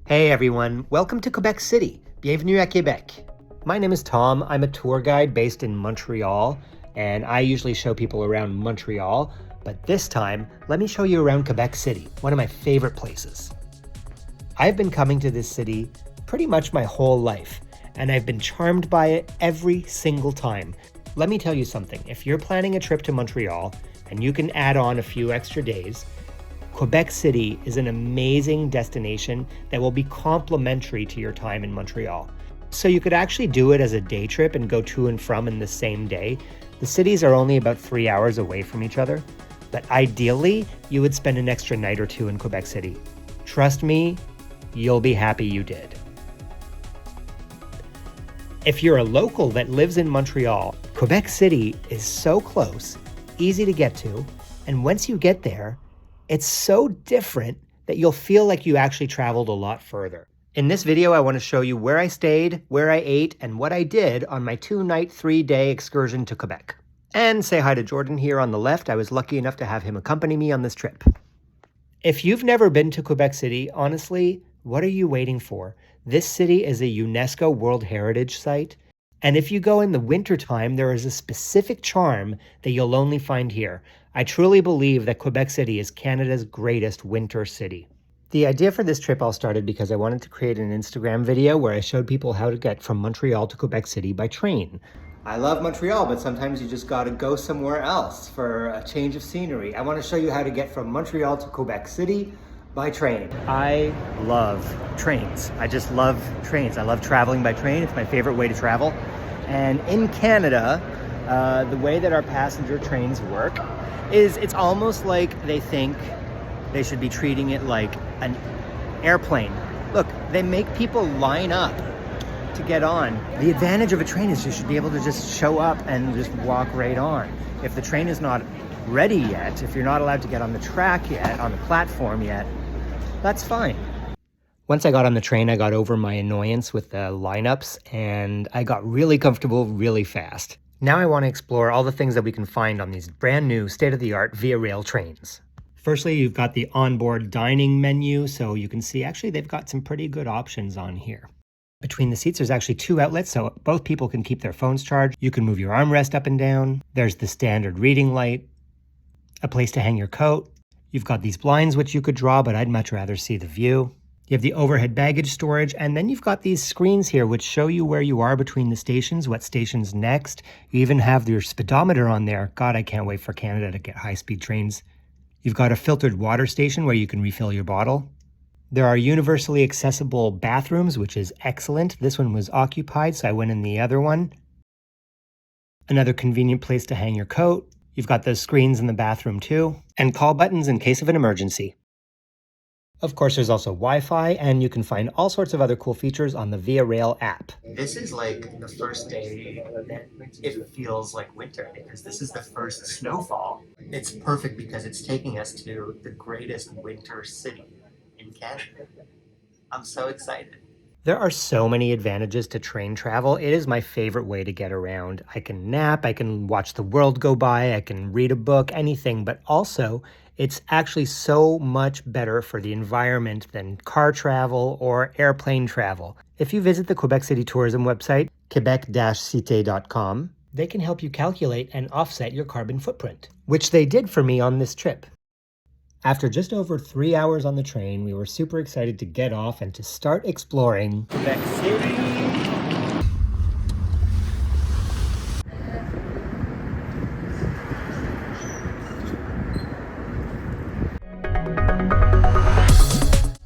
Hey everyone, welcome to Quebec City. Bienvenue à Québec. My name is Thom. I'm a tour guide based in Montreal, and I usually show people around Montreal, but this time, let me show you around Quebec City, one of my favorite places. I've been coming to this city pretty much my whole life, and I've been charmed by it every single time. Let me tell you something, if you're planning a trip to Montreal, and you can add on a few extra days, Quebec City is an amazing destination that will be complimentary to your time in Montreal. So you could actually do it as a day trip and go to and from in the same day. The cities are only about 3 hours away from each other, but ideally, you would spend an extra night or two in Quebec City. Trust me, you'll be happy you did. If you're a local that lives in Montreal, Quebec City is so close, easy to get to, and once you get there, it's so different that you'll feel like you actually traveled a lot further. In this video, I want to show you where I stayed, where I ate, and what I did on my 2-night, 3-day excursion to Quebec. And say hi to Jordan here on the left. I was lucky enough to have him accompany me on this trip. If you've never been to Quebec City, honestly, what are you waiting for? This city is a UNESCO World Heritage Site. And if you go in the wintertime, there is a specific charm that you'll only find here. I truly believe that Quebec City is Canada's greatest winter city. The idea for this trip all started because I wanted to create an Instagram video where I showed people how to get from Montreal to Quebec City by train. I love Montreal, but sometimes you just gotta go somewhere else for a change of scenery. I want to show you how to get from Montreal to Quebec City by train. I love trains. I just love trains. I love traveling by train. It's my favorite way to travel. And in Canada, the way that our passenger trains work is it's almost like they think they should be treating it like an airplane. Look, they make people line up to get on. The advantage of a train is you should be able to just show up and just walk right on. If the train is not ready yet, if you're not allowed to get on the track yet, on the platform yet, that's fine. Once I got on the train, I got over my annoyance with the lineups and I got really comfortable really fast. Now I want to explore all the things that we can find on these brand new state-of-the-art Via Rail trains. Firstly, you've got the onboard dining menu, so you can see actually they've got some pretty good options on here. Between the seats, there's actually 2 outlets, so both people can keep their phones charged. You can move your armrest up and down. There's the standard reading light, a place to hang your coat. You've got these blinds which you could draw, but I'd much rather see the view. You have the overhead baggage storage, and then you've got these screens here which show you where you are between the stations, what station's next. You even have your speedometer on there. God, I can't wait for Canada to get high-speed trains. You've got a filtered water station where you can refill your bottle. There are universally accessible bathrooms, which is excellent. This one was occupied, so I went in the other one. Another convenient place to hang your coat. You've got those screens in the bathroom too, and call buttons in case of an emergency. Of course, there's also Wi-Fi, and you can find all sorts of other cool features on the Via Rail app. This is like the first day that it feels like winter, because this is the first snowfall. It's perfect because it's taking us to the greatest winter city in Canada. I'm so excited. There are so many advantages to train travel. It is my favorite way to get around. I can nap, I can watch the world go by, I can read a book, anything, but also it's actually so much better for the environment than car travel or airplane travel. If you visit the Quebec City tourism website, quebec-cité.com, they can help you calculate and offset your carbon footprint, which they did for me on this trip. After just over 3 hours on the train, we were super excited to get off and to start exploring Quebec City.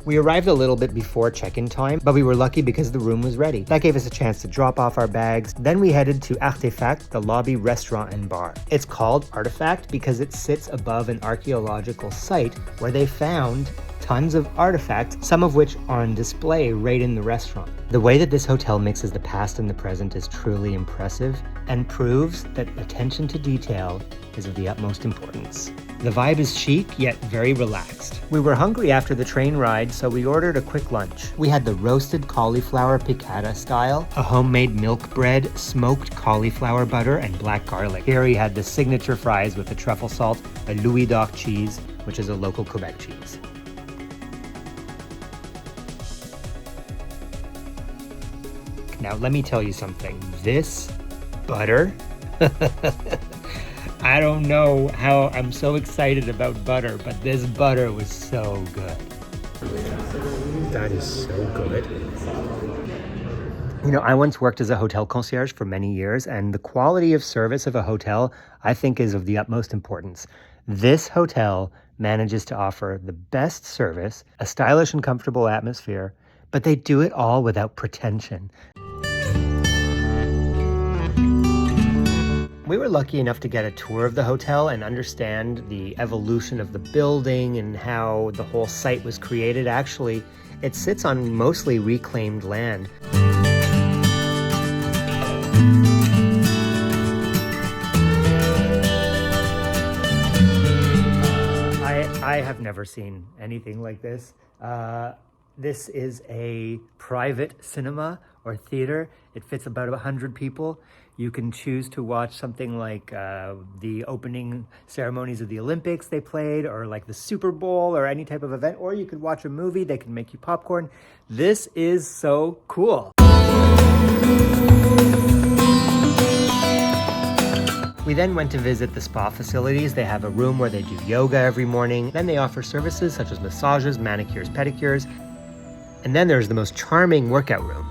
We arrived a little bit before check-in time, but we were lucky because the room was ready. That gave us a chance to drop off our bags. Then we headed to Artefact, the lobby, restaurant, and bar. It's called Artefact because it sits above an archaeological site where they found tons of artifacts, some of which are on display right in the restaurant. The way that this hotel mixes the past and the present is truly impressive and proves that attention to detail is of the utmost importance. The vibe is chic, yet very relaxed. We were hungry after the train ride, so we ordered a quick lunch. We had the roasted cauliflower piccata style, a homemade milk bread, smoked cauliflower butter, and black garlic. Here we had the signature fries with the truffle salt, a Louis d'Arc cheese, which is a local Quebec cheese. Now, let me tell you something. This butter, I don't know how I'm so excited about butter, but this butter was so good. That is so good. You know, I once worked as a hotel concierge for many years, and the quality of service of a hotel, I think, is of the utmost importance. This hotel manages to offer the best service, a stylish and comfortable atmosphere, but they do it all without pretension. We were lucky enough to get a tour of the hotel and understand the evolution of the building and how the whole site was created. Actually, it sits on mostly reclaimed land. I have never seen anything like this. This is a private cinema or theater. It fits about 100 people. You can choose to watch something like the opening ceremonies of the Olympics they played, or like the Super Bowl, or any type of event, or you could watch a movie. They can make you popcorn. This is so cool. We then went to visit the spa facilities. They have a room where they do yoga every morning. Then they offer services such as massages, manicures, pedicures. And then there's the most charming workout room.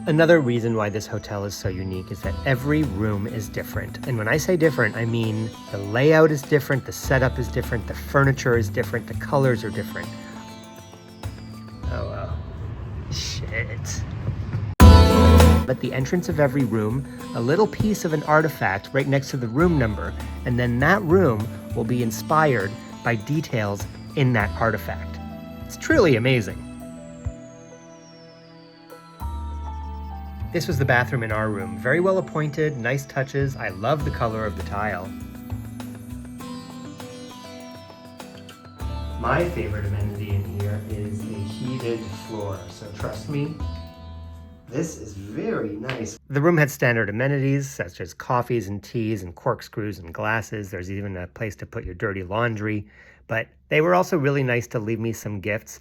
Another reason why this hotel is so unique is that every room is different. And when I say different, I mean the layout is different, the setup is different, the furniture is different, the colors are different. Oh, well. Shit. At the entrance of every room, a little piece of an artifact right next to the room number, and then that room will be inspired by details in that artifact. It's truly amazing. This was the bathroom in our room. Very well appointed, nice touches. I love the color of the tile. My favorite amenity in here is a heated floor, so trust me, this is very nice. The room had standard amenities such as coffees and teas and corkscrews and glasses. There's even a place to put your dirty laundry, but they were also really nice to leave me some gifts.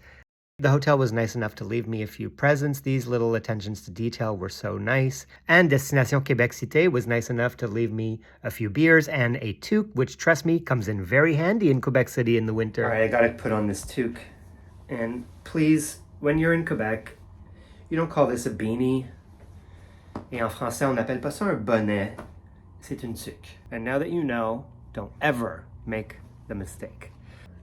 The hotel was nice enough to leave me a few presents. These little attentions to detail were so nice. And Destination Québec City was nice enough to leave me a few beers and a toque, which, trust me, comes in very handy in Quebec City in the winter. All right, I gotta put on this toque. And please, when you're in Quebec, you don't call this a beanie. Et en français, on n'appelle pas ça un bonnet. C'est une tuque. And now that you know, don't ever make the mistake.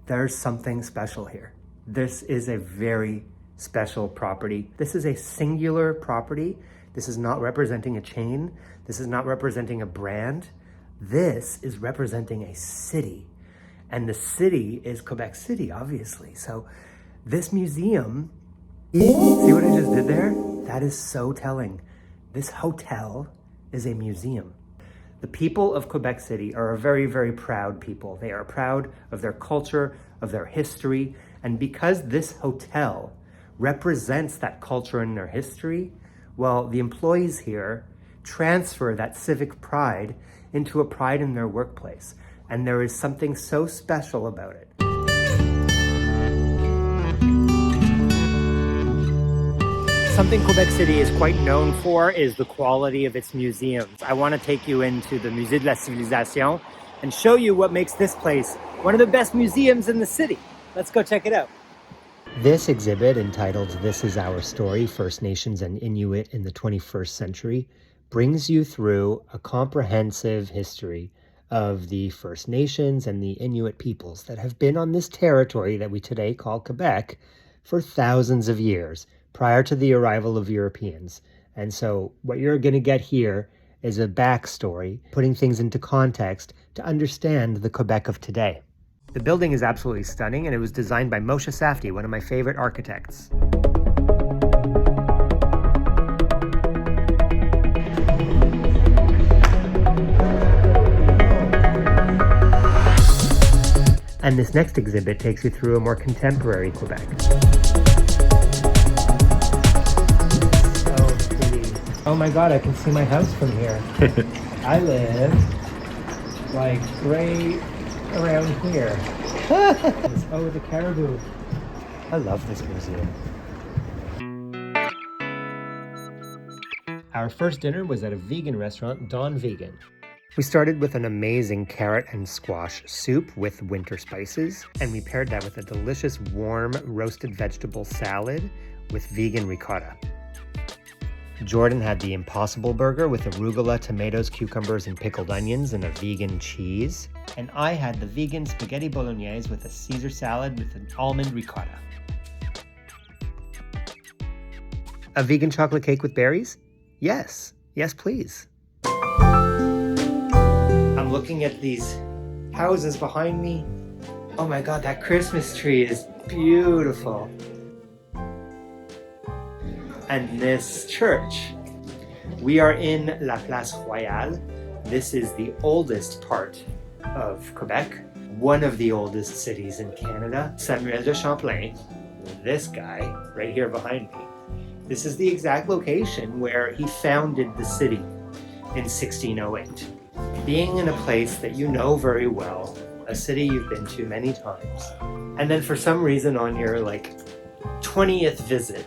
There's something special here. This is a very special property. This is a singular property. This is not representing a chain. This is not representing a brand. This is representing a city. And the city is Quebec City, obviously. So this museum, see what I just did there? That is so telling. This hotel is a museum. The people of Quebec City are a very, very proud people. They are proud of their culture, of their history, and because this hotel represents that culture and their history, well, the employees here transfer that civic pride into a pride in their workplace. And there is something so special about it. Something Quebec City is quite known for is the quality of its museums. I want to take you into the Musée de la civilisation and show you what makes this place one of the best museums in the city. Let's go check it out. This exhibit, entitled This Is Our Story, First Nations and Inuit in the 21st Century, brings you through a comprehensive history of the First Nations and the Inuit peoples that have been on this territory that we today call Quebec for thousands of years prior to the arrival of Europeans. And so what you're going to get here is a backstory, putting things into context to understand the Quebec of today. The building is absolutely stunning, and it was designed by Moshe Safdie, one of my favorite architects. And this next exhibit takes you through a more contemporary Quebec. So pretty. Oh my God, I can see my house from here. I live like right around here. Oh, the caribou. I love this museum. Our first dinner was at a vegan restaurant, Dawn Vegan. We started with an amazing carrot and squash soup with winter spices, and we paired that with a delicious warm roasted vegetable salad with vegan ricotta. Jordan had the Impossible Burger with arugula, tomatoes, cucumbers, and pickled onions and a vegan cheese. And I had the vegan spaghetti bolognese with a Caesar salad with an almond ricotta. A vegan chocolate cake with berries? Yes, please. I'm looking at these houses behind me. Oh my God, that Christmas tree is beautiful. And this church. We are in La Place Royale. This is the oldest part of Quebec, one of the oldest cities in Canada. Samuel de Champlain, this guy right here behind me. This is the exact location where he founded the city in 1608. Being in a place that you know very well, a city you've been to many times, and then for some reason on your 20th visit,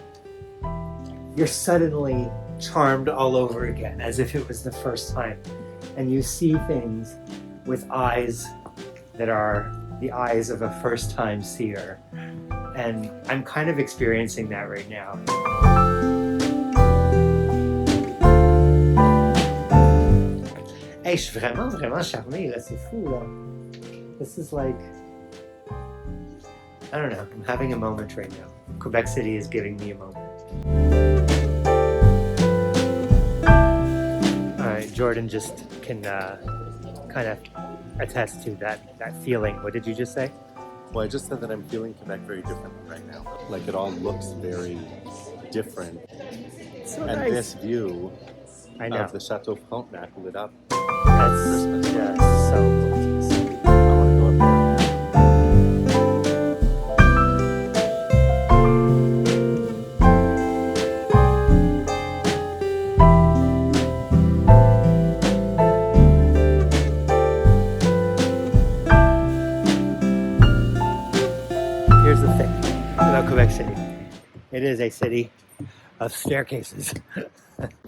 you're suddenly charmed all over again, as if it was the first time. And you see things with eyes that are the eyes of a first-time seer. And I'm kind of experiencing that right now. Hey, je suis vraiment charmé, là, c'est fou, là. This is I don't know, I'm having a moment right now. Quebec City is giving me a moment. All right, Jordan just can kind of attest to that feeling. What did you just say? Well, I just said that I'm feeling Quebec very differently right now. It all looks very different. So and nice. This view I know. of the Chateau Frontenac lit up. That's just so gorgeous. I want to go up there. Here's the thing about Quebec City. It is a city of staircases.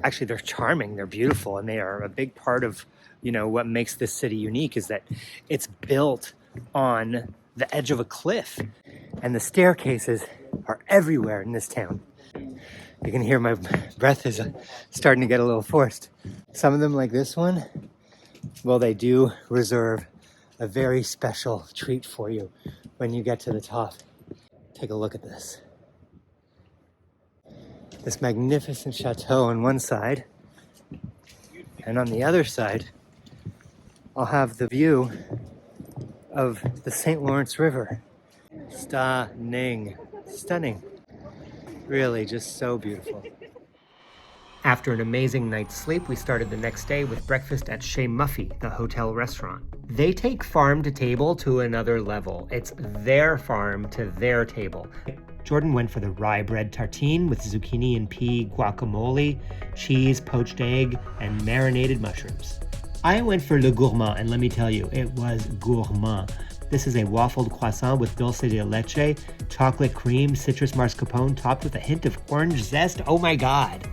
Actually, they're charming, they're beautiful, and they are a big part of, what makes this city unique is that it's built on the edge of a cliff, and the staircases are everywhere in this town. You can hear my breath is starting to get a little forced. Some of them, like this one, well, they do reserve a very special treat for you when you get to the top. Take a look at this. This magnificent chateau on one side, and on the other side, I'll have the view of the St-Laurent River. Stunning. Really, just so beautiful. After an amazing night's sleep, we started the next day with breakfast at Chez Muffy, the hotel restaurant. They take farm to table to another level. It's their farm to their table. Jordan went for the rye bread tartine with zucchini and pea guacamole, cheese, poached egg, and marinated mushrooms. I went for le gourmand, and let me tell you, it was gourmand. This is a waffled croissant with dulce de leche, chocolate cream, citrus mascarpone, topped with a hint of orange zest. Oh my God.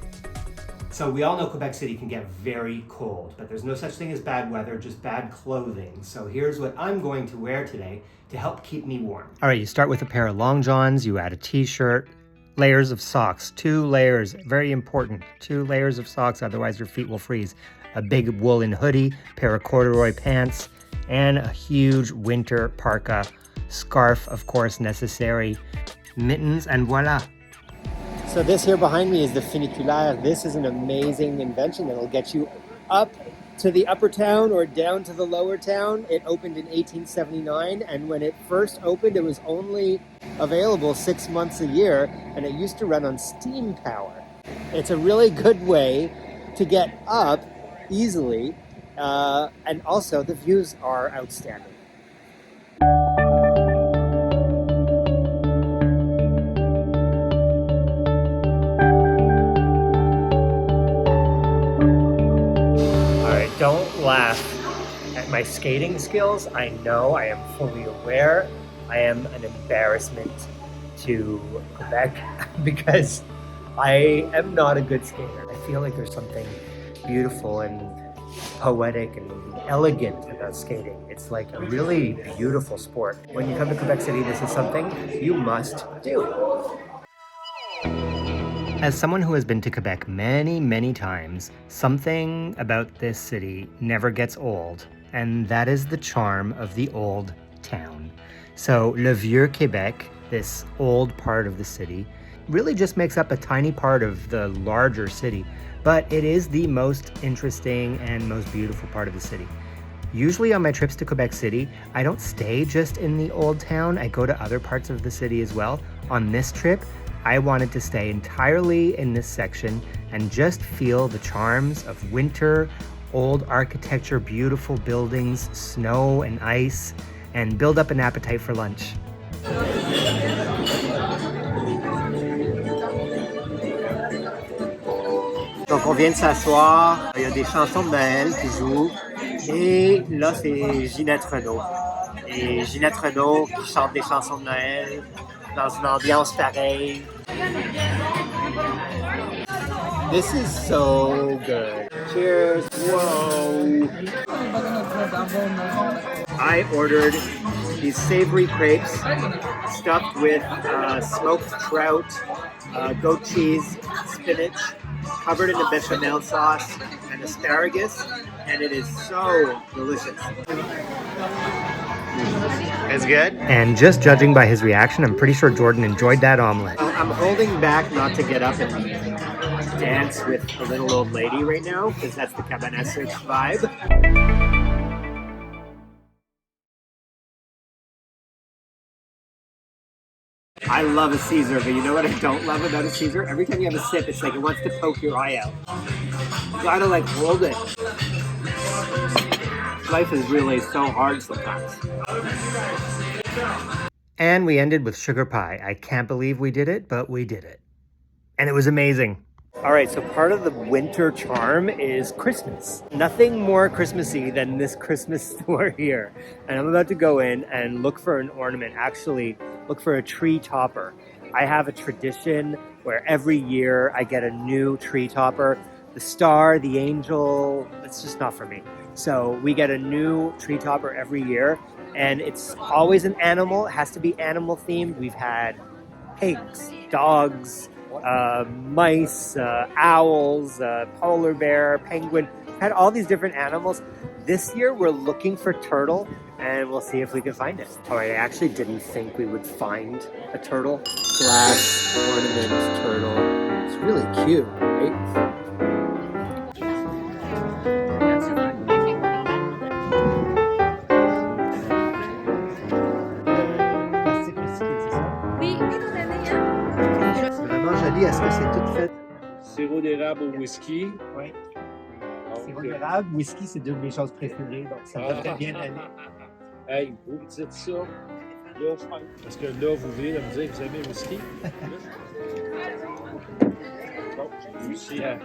So we all know Quebec City can get very cold, but there's no such thing as bad weather, just bad clothing. So here's what I'm going to wear today to help keep me warm. All right, you start with a pair of long johns, you add a t-shirt, layers of socks, 2 layers, very important, 2 layers of socks, otherwise your feet will freeze. A big woolen hoodie, pair of corduroy pants, and a huge winter parka, scarf, of course, necessary, mittens, and voila. So this here behind me is the funiculaire. This is an amazing invention that'll get you up to the upper town or down to the lower town. It opened in 1879, and when it first opened, it was only available 6 months a year, and it used to run on steam power. It's a really good way to get up easily, and also the views are outstanding. Don't laugh at my skating skills. I know, I am fully aware. I am an embarrassment to Quebec because I am not a good skater. I feel like there's something beautiful and poetic and elegant about skating. It's like a really beautiful sport. When you come to Quebec City, this is something you must do. As someone who has been to Quebec many, many times, something about this city never gets old, and that is the charm of the old town. So Le Vieux Québec, this old part of the city, really just makes up a tiny part of the larger city, but it is the most interesting and most beautiful part of the city. Usually on my trips to Quebec City, I don't stay just in the old town, I go to other parts of the city as well. On this trip, I wanted to stay entirely in this section and just feel the charms of winter, old architecture, beautiful buildings, snow and ice, and build up an appetite for lunch. Donc on vient de s'asseoir, il y a des chansons de Noël qui jouent, et là c'est Ginette Renault. Et Ginette Renault qui chante des chansons de Noël dans une ambiance pareille. This is so good. Cheers. Whoa. I ordered these savory crepes stuffed with smoked trout, goat cheese, spinach, covered in a bechamel sauce and asparagus, and it is so delicious. It's good? And just judging by his reaction, I'm pretty sure Jordan enjoyed that omelet. I'm holding back not to get up and dance with a little old lady right now, because that's the Cabanesser vibe. I love a Caesar, but you know what I don't love about a Caesar? Every time you have a sip, it's like it wants to poke your eye out. You gotta like hold it. Life is really so hard sometimes. And we ended with sugar pie. I can't believe we did it, but we did it. And it was amazing. All right, so part of the winter charm is Christmas. Nothing more Christmassy than this Christmas store here. And I'm about to go in and look for an ornament, actually look for a tree topper. I have a tradition where every year I get a new tree topper. The star, the angel, it's just not for me. So we get a new tree topper every year, and it's always an animal. It has to be animal themed. We've had pigs, dogs, mice, owls, polar bear, penguin. We've had all these different animals. This year we're looking for turtle, and we'll see if we can find it. Oh, I actually didn't think we would find a turtle. Glass ornament turtle. It's really cute, right? Est-ce que c'est tout fait? Sirop d'érable au whisky. Oui. Sirop d'érable, whisky, c'est deux de mes choses préférées, donc ça devrait bien aller. Hey, vous dites ça. Là, parce que là, vous venez de me dire que vous aimez le whisky. Bon, j'ai réussi à...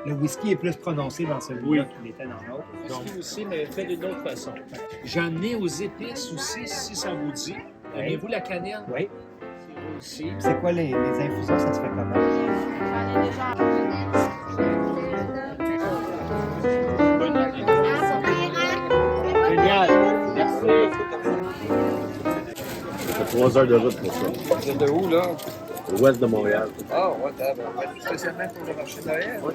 Le whisky est plus prononcé dans celui-là qu'il était dans l'autre. Whisky aussi, mais fait d'une autre façon. J'en ai aux épices aussi, si ça vous dit. Aimez-vous la cannelle? Oui. Aussi. C'est quoi les infusions? Ça se fait comment? Génial! Merci! Ça fait 3 heures de route pour ça. Vous êtes de où, là? L'ouest de Montréal. Ah, ouais, d'accord. Spécialement pour le marché de Noël? Oui.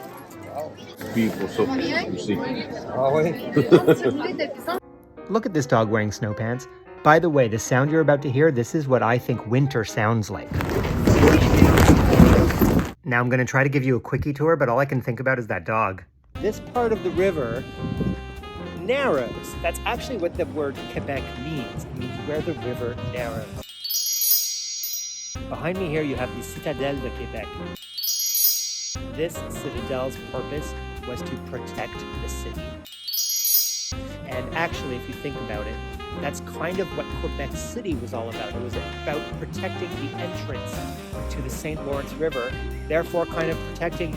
Puis pour ça aussi. Ah, oui. Look at this dog wearing snow pants. By the way, the sound you're about to hear, this is what I think winter sounds like. Now I'm going to try to give you a quickie tour, but all I can think about is that dog. This part of the river narrows. That's actually what the word Quebec means. It means where the river narrows. Behind me here, you have the Citadel de Québec. This citadel's purpose was to protect the city. And actually, if you think about it, that's kind of what Quebec City was all about. It was about protecting the entrance to the St-Laurent River, therefore kind of protecting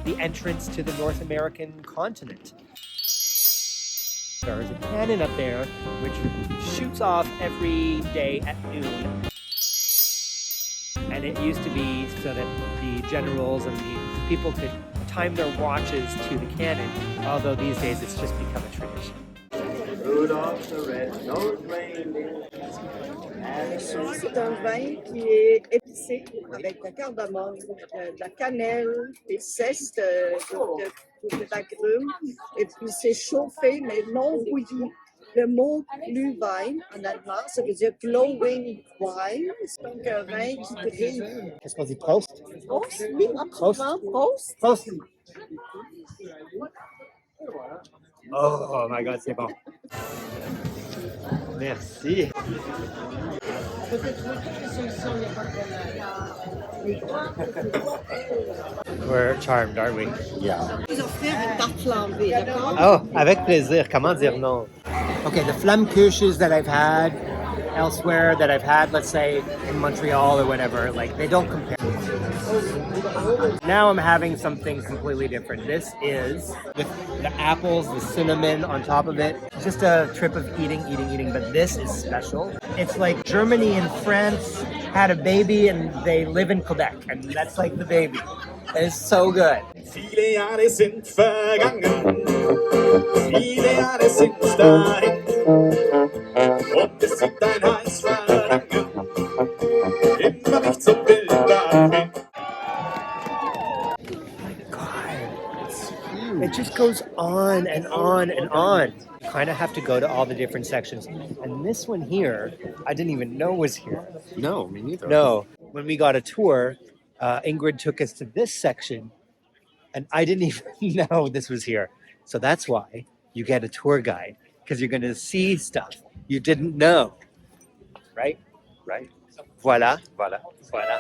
the entrance to the North American continent. There's a cannon up there which shoots off every day at noon. And And it used to be so that the generals and the people could time their watches to the cannon, although these days it's just become a tradition. Rudolph the Red-Nosed Reindeer. C'est un vin qui est épicé avec de la cardamome, de la cannelle, des zestes d'agrumes. Et puis c'est chauffé mais non bouilli. Le mot Glühwein en allemand, ça veut dire glowing wine. C'est donc un vin qui brille. Qu'est-ce qu'on dit, Prost? Prost, oui, absolument, Prost. Prost! Oh my god, c'est bon. Merci. We're charmed, aren't we? Yeah. Je vais vous offrir une tarte flambée, d'accord? Oh, avec plaisir. Comment dire non? Okay, the Flammkuches that I've had elsewhere, that I've had, let's say, in Montreal or whatever, like, they don't compare. Now I'm having something completely different. This is with the apples, the cinnamon on top of it. Just a trip of eating, but this is special. It's like Germany and France had a baby and they live in Quebec, and that's like the baby. It's so good. Viele Jahre sind vergangen, viele Jahre sind dahin, und es gibt ein heißes Verlangen, immer mich zum Bild dahin. It just goes on and on and on. You kind of have to go to all the different sections. And this one here, I didn't even know was here. No, me neither. No. When we got a tour, Ingrid took us to this section, and I didn't even know this was here. So that's why you get a tour guide, because you're going to see stuff you didn't know. Right? Right. Voila. Voila. Voila.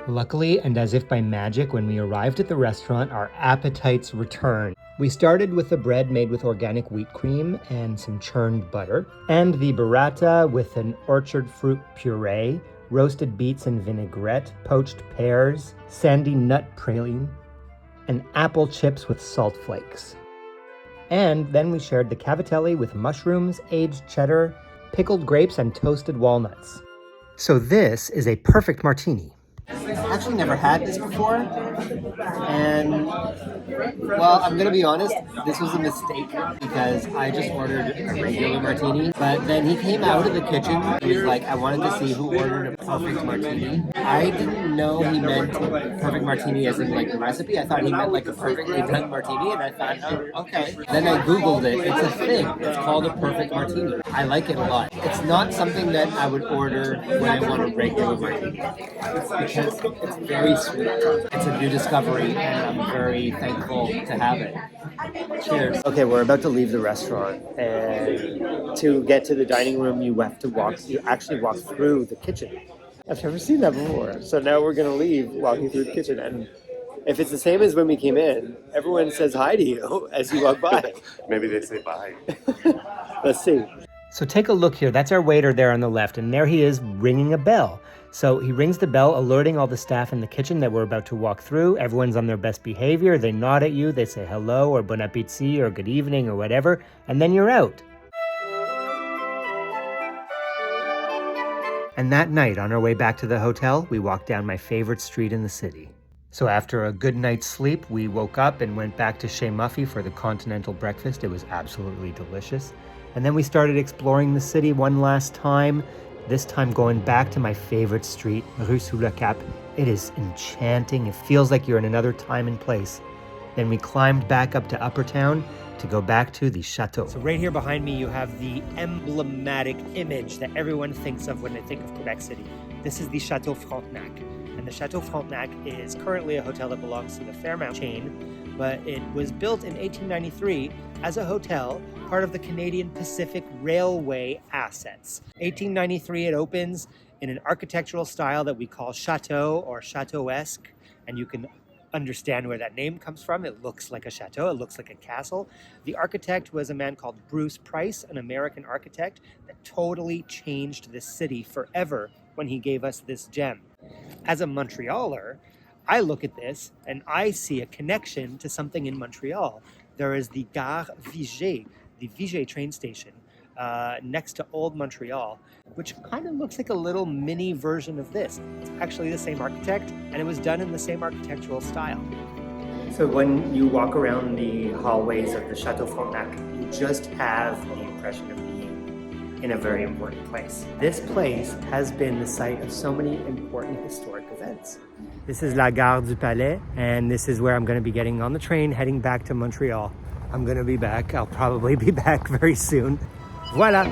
Luckily, and as if by magic, when we arrived at the restaurant, our appetites returned. We started with the bread made with organic wheat cream and some churned butter, and the burrata with an orchard fruit puree, roasted beets and vinaigrette, poached pears, sandy nut praline, and apple chips with salt flakes. And then we shared the cavatelli with mushrooms, aged cheddar, pickled grapes, and toasted walnuts. So this is a perfect martini. I've actually never had this before, and well, I'm gonna be honest, this was a mistake because I just ordered a regular martini, but then he came out of the kitchen and he was like, I wanted to see who ordered a perfect martini. I didn't know he meant perfect martini as in like the recipe. I thought he meant like a perfectly done martini, and I thought, oh, okay. Then I googled it. It's a thing. It's called a perfect martini. I like it a lot. It's not something that I would order when I want a regular martini, because it's very sweet. It's a new discovery, and I'm very thankful to have it. Cheers. Okay, we're about to leave the restaurant, and to get to the dining room, you actually walk through the kitchen. I've never seen that before. So now we're gonna leave walking through the kitchen, and if it's the same as when we came in, everyone says hi to you as you walk by. Maybe they say bye. Let's see. So take a look here. That's our waiter there on the left, and there he is ringing a bell. So he rings the bell, alerting all the staff in the kitchen that we're about to walk through. Everyone's on their best behavior. They nod at you, they say hello or bon appétit or good evening or whatever, and then you're out. And that night, on our way back to the hotel, we walked down my favorite street in the city. So after a good night's sleep, we woke up and went back to Chez Muffy for the continental breakfast. It was absolutely delicious. And then we started exploring the city one last time, this time going back to my favorite street, Rue Sous le Cap. It is enchanting. It feels like you're in another time and place. Then we climbed back up to Upper Town to go back to the chateau. So right here behind me, you have the emblematic image that everyone thinks of when they think of Quebec City. This is the Chateau Frontenac. And the Chateau Frontenac is currently a hotel that belongs to the Fairmount chain, but it was built in 1893 as a hotel, part of the Canadian Pacific Railway assets. 1893 it opens in an architectural style that we call chateau or chateauesque, and you can understand where that name comes from. It looks like a chateau, it looks like a castle. The architect was a man called Bruce Price, an American architect that totally changed this city forever when he gave us this gem. As a Montrealer, I look at this and I see a connection to something in Montreal. There is the Gare Viger, the Viger train station, next to Old Montreal, which kind of looks like a little mini version of this. It's actually the same architect, and it was done in the same architectural style. So when you walk around the hallways of the Chateau Frontenac, you just have the impression of being in a very important place. This place has been the site of so many important historic events. This is La Gare du Palais, and this is where I'm going to be getting on the train heading back to Montreal. I'm going to be back. I'll probably be back very soon. Voila!